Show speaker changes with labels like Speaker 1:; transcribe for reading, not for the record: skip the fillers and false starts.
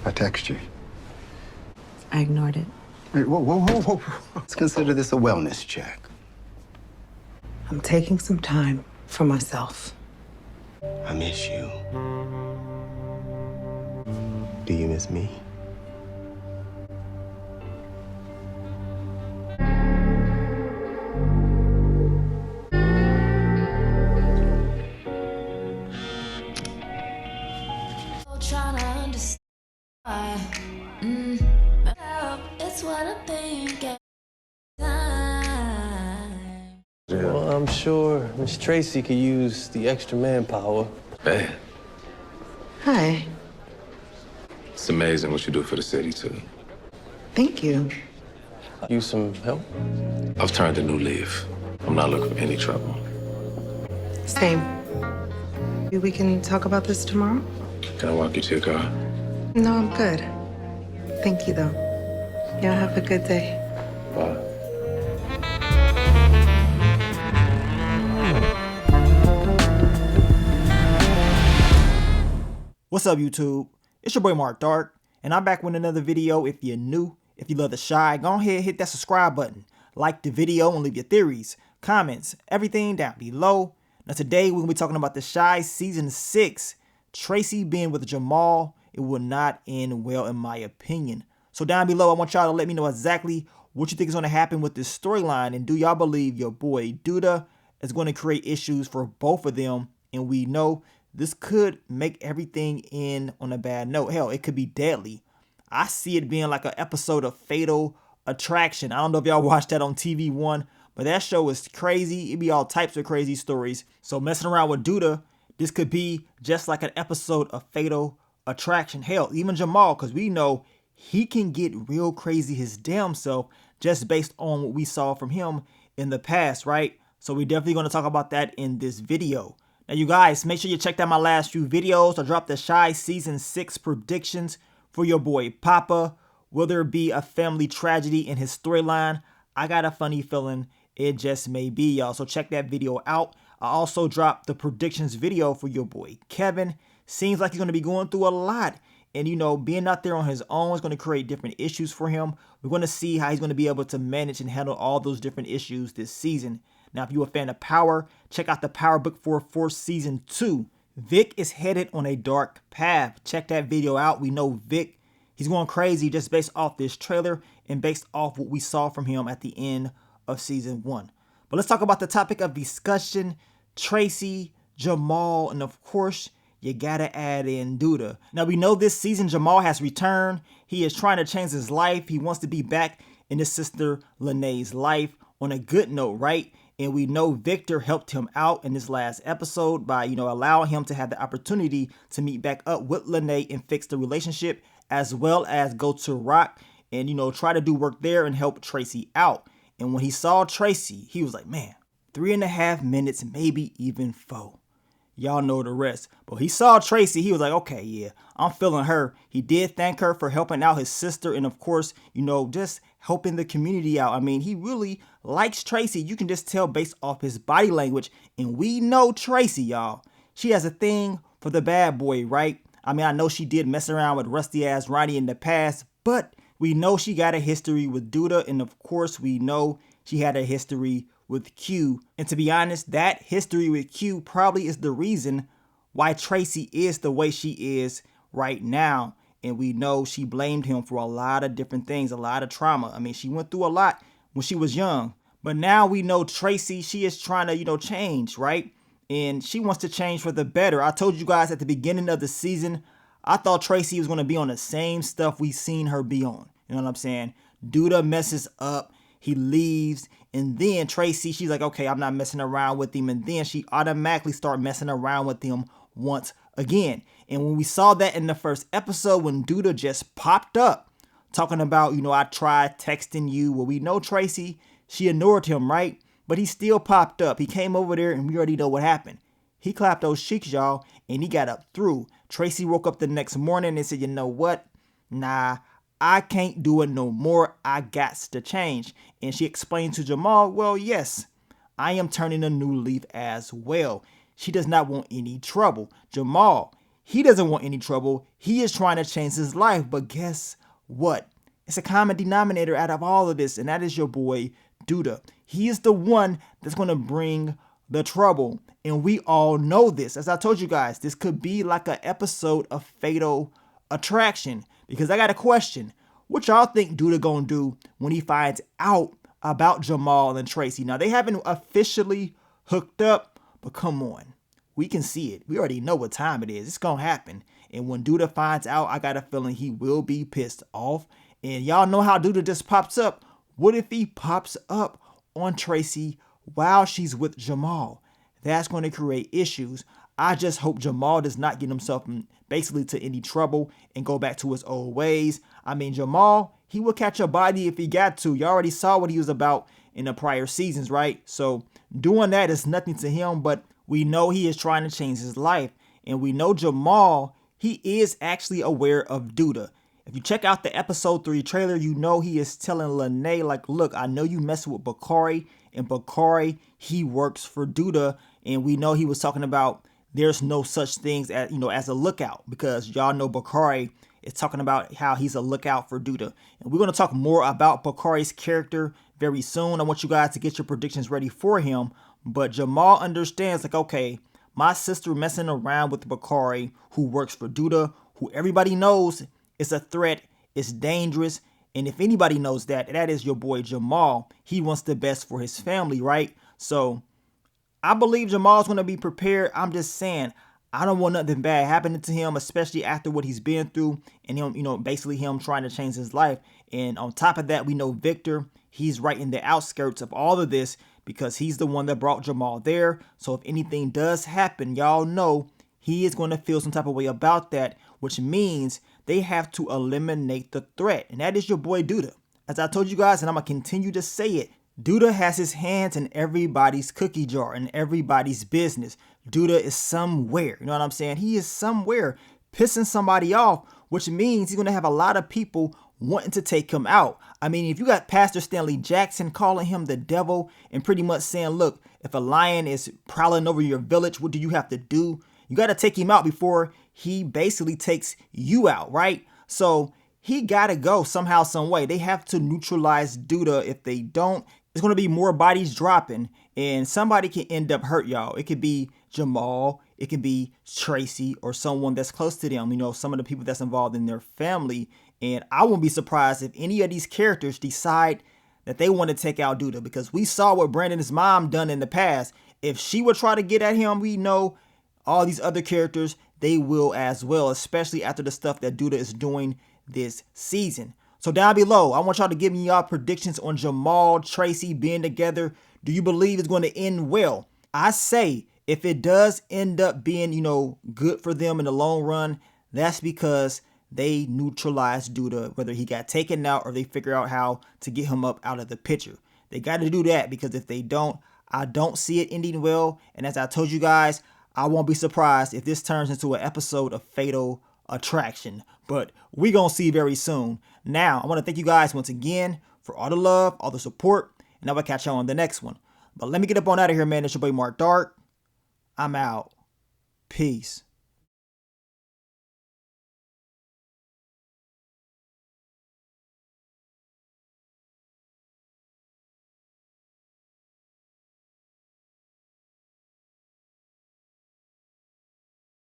Speaker 1: I text you.
Speaker 2: I ignored it.
Speaker 1: Wait, whoa. Let's consider this a wellness check.
Speaker 2: I'm taking some time for myself.
Speaker 1: I miss you. Do you miss me?
Speaker 3: Trying to understand why. It's what I think at time.
Speaker 4: Well, I'm sure Miss Tracy could use the extra manpower.
Speaker 5: Hey,
Speaker 2: Hi.
Speaker 5: it's amazing what you do for the city, too.
Speaker 2: Thank you.
Speaker 4: Use some help?
Speaker 5: I've turned a new leaf. I'm not looking for any trouble.
Speaker 2: Same. Maybe we can talk about this tomorrow?
Speaker 5: Can I walk you to your car?
Speaker 2: No, I'm good. Thank you, though. Y'all have a good day.
Speaker 5: Bye.
Speaker 6: What's up, YouTube? It's your boy Mark Dark, and I'm back with another video. If you're new, if you love the Shy, go ahead, hit that subscribe button, like the video, and leave your theories, comments, everything down below. Now today, we're going to be talking about the Shy Season 6. Tracy being with Jamal, it will not end well in my opinion. So down below, I want y'all to let me know exactly what you think is going to happen with this storyline, and do y'all believe your boy Duda is going to create issues for both of them? And we know this could make everything end on a bad note. Hell, it could be deadly. I see it being like an episode of Fatal Attraction. I don't know if y'all watched that on TV1, but that show is crazy. It be all types of crazy stories. So messing around with Duda, this could be just like an episode of Fatal Attraction. Hell, even Jamal, because we know he can get real crazy his damn self just based on what we saw from him in the past, right? So we're definitely going to talk about that in this video. Now, you guys, make sure you check out my last few videos. I dropped the Shy Season 6 predictions for your boy Papa. Will there be a family tragedy in his storyline? I got a funny feeling it just may be, y'all. So check that video out. I also dropped the predictions video for your boy Kevin. Seems like he's going to be going through a lot. And, you know, being out there on his own is going to create different issues for him. We're going to see how he's going to be able to manage and handle all those different issues this season. Now, if you're a fan of Power, check out the Power book for Season 2. Vic is headed on a dark path. Check that video out. We know Vic, he's going crazy just based off this trailer and based off what we saw from him at the end of Season 1. But let's talk about the topic of discussion, Tracy, Jamal, and of course, you gotta add in Duda. Now, we know this season Jamal has returned. He is trying to change his life. He wants to be back in his sister Lene's life on a good note, right? And we know Victor helped him out in this last episode by, you know, allowing him to have the opportunity to meet back up with Lene and fix the relationship, as well as go to Rock and, you know, try to do work there and help Tracy out. And when he saw Tracy, he was like, man, 3.5 minutes, maybe even 4. Y'all know the rest. But he saw Tracy. He was like, okay, yeah, I'm feeling her. He did thank her for helping out his sister. And of course, you know, just helping the community out. I mean, he really likes Tracy. You can just tell based off his body language. And we know Tracy, y'all. She has a thing for the bad boy, right? I mean, I know she did mess around with rusty ass Ronnie in the past, but we know she got a history with Duda. And of course, we know she had a history with Q. And to be honest, that history with Q probably is the reason why Tracy is the way she is right now. And we know she blamed him for a lot of different things, a lot of trauma. I mean, she went through a lot when she was young. But now we know Tracy, she is trying to, you know, change, right? And she wants to change for the better. I told you guys at the beginning of the season, I thought Tracy was going to be on the same stuff we seen her be on. You know what I'm saying? Duda messes up. He leaves, and then Tracy, she's like, okay, I'm not messing around with him. And then she automatically start messing around with him once again. And when we saw that in the first episode, when Duda just popped up talking about, you know, I tried texting you. Well, we know Tracy, she ignored him, right? But he still popped up. He came over there, and we already know what happened. He clapped those cheeks, y'all, and he got up through. Tracy woke up the next morning and said, you know what? Nah, I can't do it no more. I got to change. And she explained to Jamal, well, yes, I am turning a new leaf as well. She does not want any trouble. Jamal, he doesn't want any trouble. He is trying to change his life. But guess what? It's a common denominator out of all of this, and that is your boy Duda. He is the one that's going to bring the trouble. And we all know this. As I told you guys, this could be like an episode of Fatal Attraction. Because I got a question. What y'all think Duda gonna do when he finds out about Jamal and Tracy? Now, they haven't officially hooked up, but come on. We can see it. We already know what time it is. It's gonna happen. And when Duda finds out, I got a feeling he will be pissed off. And y'all know how Duda just pops up. What if he pops up on Tracy while she's with Jamal? That's going to create issues. I just hope Jamal does not get himself basically to any trouble and go back to his old ways. I mean, Jamal, he will catch a body if he got to. You already saw what he was about in the prior seasons, right? So doing that is nothing to him, but we know he is trying to change his life. And we know Jamal, he is actually aware of Duda. If you check out the episode 3 trailer, you know he is telling Lene, like, look, I know you messing with Bakari, and Bakari, he works for Duda. And we know he was talking about there's no such things as, as a lookout, because y'all know Bakari is talking about how he's a lookout for Duda. And we're going to talk more about Bakari's character very soon. I want you guys to get your predictions ready for him. But Jamal understands, like, okay, my sister messing around with Bakari, who works for Duda, who everybody knows is a threat, it's dangerous. And if anybody knows that, that is your boy Jamal. He wants the best for his family, right? So I believe Jamal's going to be prepared. I'm just saying, I don't want nothing bad happening to him, especially after what he's been through and him, basically him trying to change his life. And on top of that, we know Victor, he's right in the outskirts of all of this because he's the one that brought Jamal there. So if anything does happen, y'all know he is going to feel some type of way about that, which means they have to eliminate the threat. And that is your boy Duda. As I told you guys, and I'm going to continue to say it, Duda has his hands in everybody's cookie jar and everybody's business. Duda is somewhere, you know what I'm saying? He is somewhere pissing somebody off, which means he's going to have a lot of people wanting to take him out. I mean, if you got Pastor Stanley Jackson calling him the devil and pretty much saying, look, if a lion is prowling over your village, what do you have to do? You got to take him out before he basically takes you out, right? So he got to go somehow, some way. They have to neutralize Duda. If they don't, there's going to be more bodies dropping and somebody can end up hurt, y'all. It could be Jamal, it could be Tracy, or someone that's close to them, some of the people that's involved in their family. And I won't be surprised if any of these characters decide that they want to take out Duda, because we saw what Brandon's mom done in the past. If she would try to get at him, we know all these other characters, they will as well, especially after the stuff that Duda is doing this season. So down below, I want y'all to give me y'all predictions on Jamal, Tracy being together. Do you believe it's going to end well? I say if it does end up being, good for them in the long run, that's because they neutralized Duda, whether he got taken out or they figure out how to get him up out of the picture. They got to do that, because if they don't, I don't see it ending well. And as I told you guys, I won't be surprised if this turns into an episode of Fatal Attraction, but we gonna see very soon. Now, I want to thank you guys once again for all the love, all the support, and I will catch y'all on the next one. But let me get up on out of here, man. It's your boy Mark Dark. I'm out. Peace.